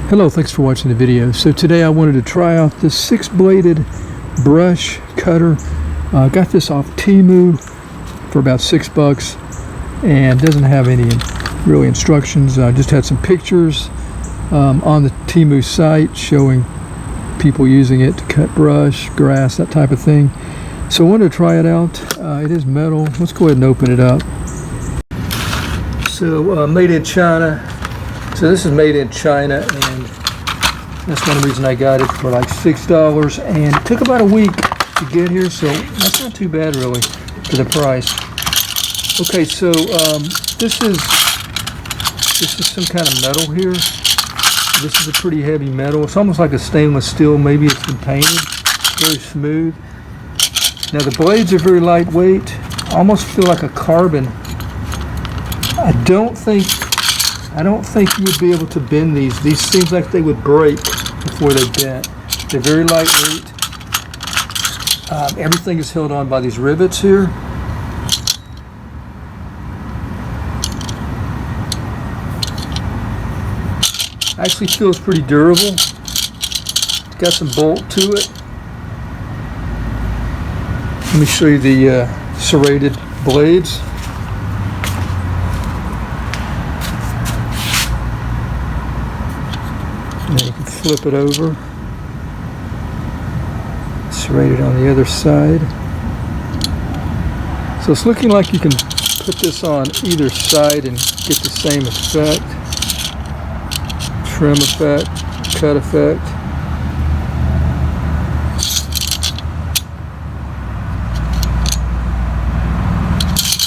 Hello, thanks for watching the video. So today I wanted to try out this 6-bladed brush cutter. Got this off Temu for about $6 and doesn't have any really instructions. I just had some pictures on the Temu site showing people using it to cut brush, grass, that type of thing. So I wanted to try it out. It is metal. Let's go ahead and open it up. So made in China. So this is made in China, and that's one reason I got it for like $6, and it took about a week to get here, so that's not too bad really for the price. Okay, so this is some kind of metal here. This is a pretty heavy metal. It's almost like a stainless steel. Maybe it's been painted. Very smooth. Now the blades are very lightweight. Almost feel like a carbon. I don't think you would be able to bend these. These seems like they would break before they bent. They're very lightweight. Everything is held on by these rivets here. Actually feels pretty durable. It's got some bolt to it. Let me show you the serrated blades. And you can flip it over. Serrated on the other side. So it's looking like you can put this on either side and get the same effect. Trim effect, cut effect.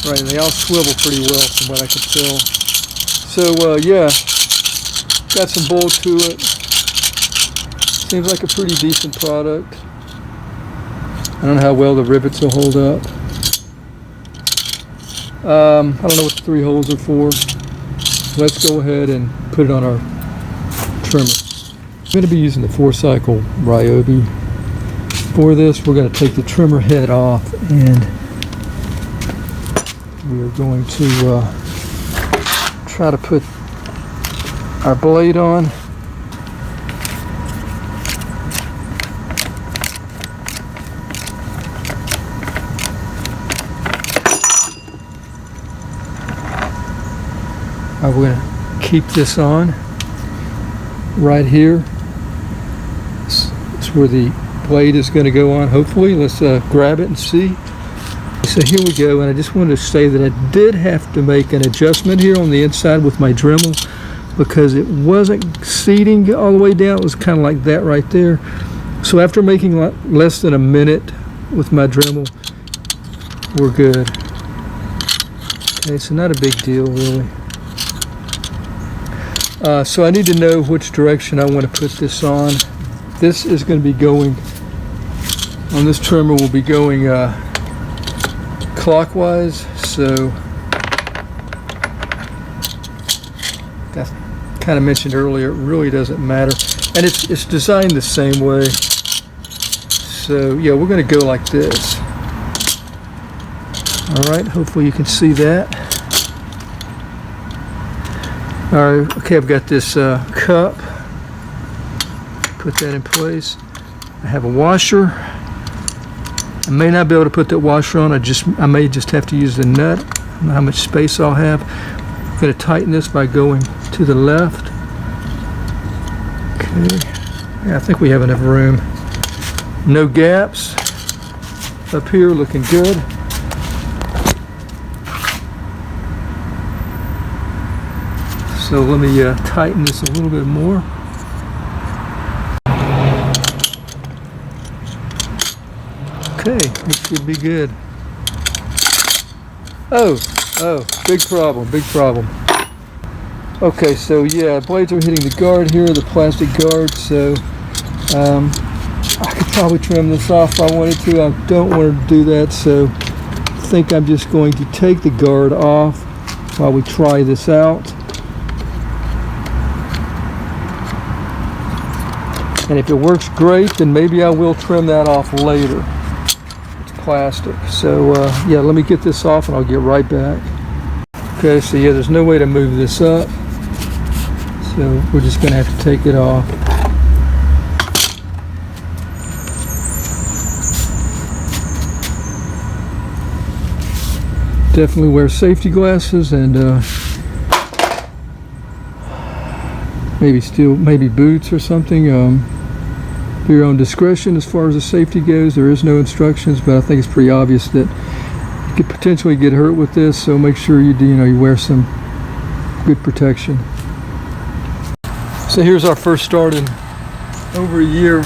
Right, and they all swivel pretty well from what I can tell. So yeah, got some bolt to it. Seems like a pretty decent product. I don't know how well the rivets will hold up. I don't know what the 3 holes are for. Let's go ahead and put it on our trimmer. I'm going to be using the 4-cycle Ryobi. For this, we're going to take the trimmer head off, and we are going to try to put our blade on. We're going to keep this on right here. It's where the blade is going to go on, hopefully. Let's grab it and see. So here we go, and I just wanted to say that I did have to make an adjustment here on the inside with my Dremel because it wasn't seating all the way down. It was kind of like that right there. So after making less than a minute with my Dremel, we're good. Okay, so not a big deal really. So I need to know which direction I want to put this on. This is going to be going, on this trimmer will be going clockwise, so that kind of mentioned earlier, it really doesn't matter. And it's designed the same way. So yeah, we're going to go like this. Alright, hopefully you can see that. Alright, okay, I've got this cup. Put that in place. I have a washer. I may not be able to put that washer on. I may just have to use the nut. I don't know how much space I'll have. I'm going to tighten this by going to the left. Okay. Yeah, I think we have enough room. No gaps. Up here, looking good. So let me tighten this a little bit more. Okay, it should be good. Oh, big problem. Okay, so yeah, blades are hitting the guard here, the plastic guard, so I could probably trim this off if I wanted to. I don't want to do that, so I think I'm just going to take the guard off while we try this out. And if it works great, then maybe I will trim that off later. It's plastic. So yeah, let me get this off and I'll get right back. Okay, so yeah, there's no way to move this up. So we're just going to have to take it off. Definitely wear safety glasses and maybe boots or something. For your own discretion as far as the safety goes. There is no instructions, but I think it's pretty obvious that you could potentially get hurt with this. So make sure you wear some good protection. So here's our first start in over a year.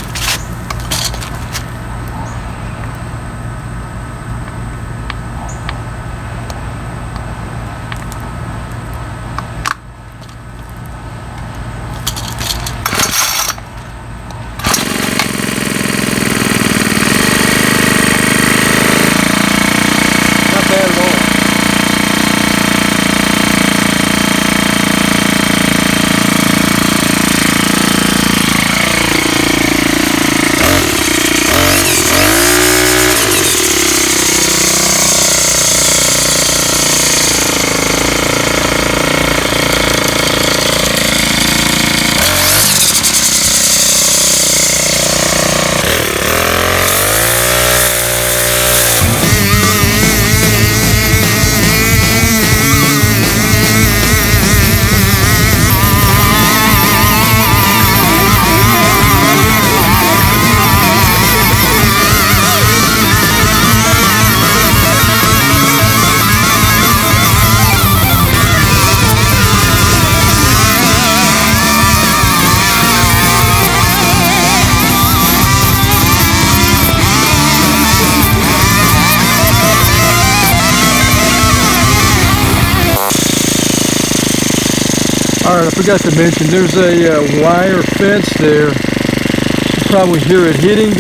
Alright, I forgot to mention, there's a wire fence there. You can probably hear it hitting.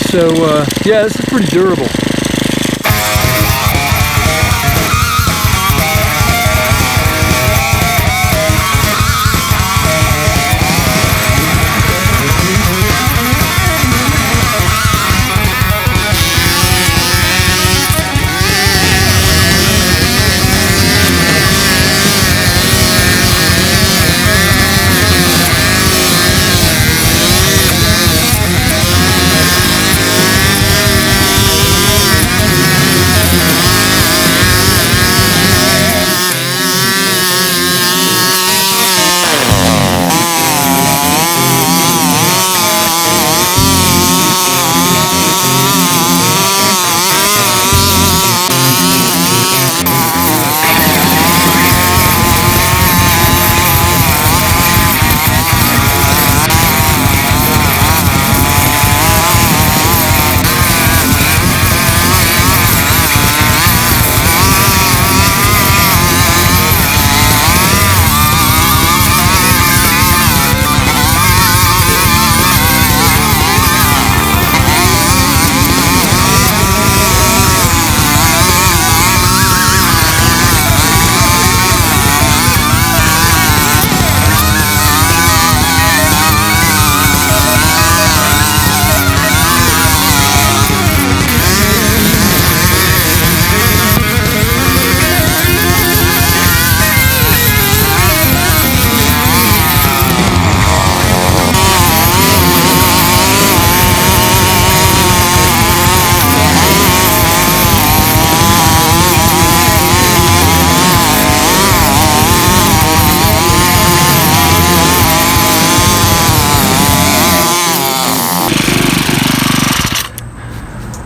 So, yeah, this is pretty durable.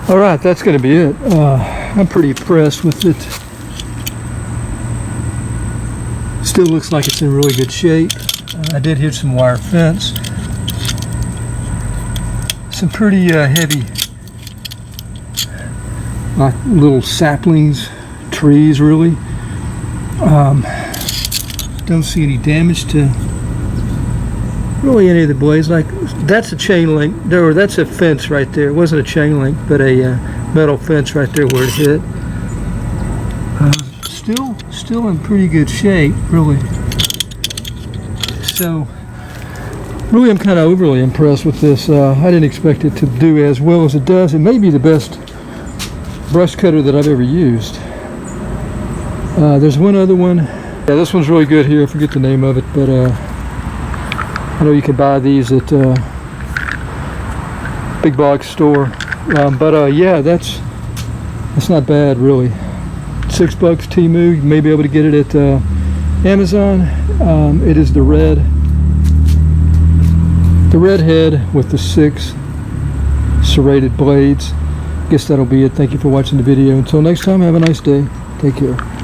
Alright, that's going to be it. I'm pretty impressed with it. Still looks like it's in really good shape. I did hit some wire fence. Some pretty heavy like little saplings, trees really. Don't see any damage to really any of the blades. Like that's a chain link there, or that's a fence right there. It wasn't a chain link, but a metal fence right there where it hit. Still in pretty good shape, really. So really I'm kind of overly impressed with this. I didn't expect it to do as well as it does. It may be the best brush cutter that I've ever used. There's one other one. Yeah, this one's really good here. I forget the name of it, but I know you can buy these at big box store. Yeah, that's not bad really. $6 Temu. You may be able to get it at Amazon. It is the red head with the 6 serrated blades. Guess that'll be it. Thank you for watching the video. Until next time, have a nice day. Take care.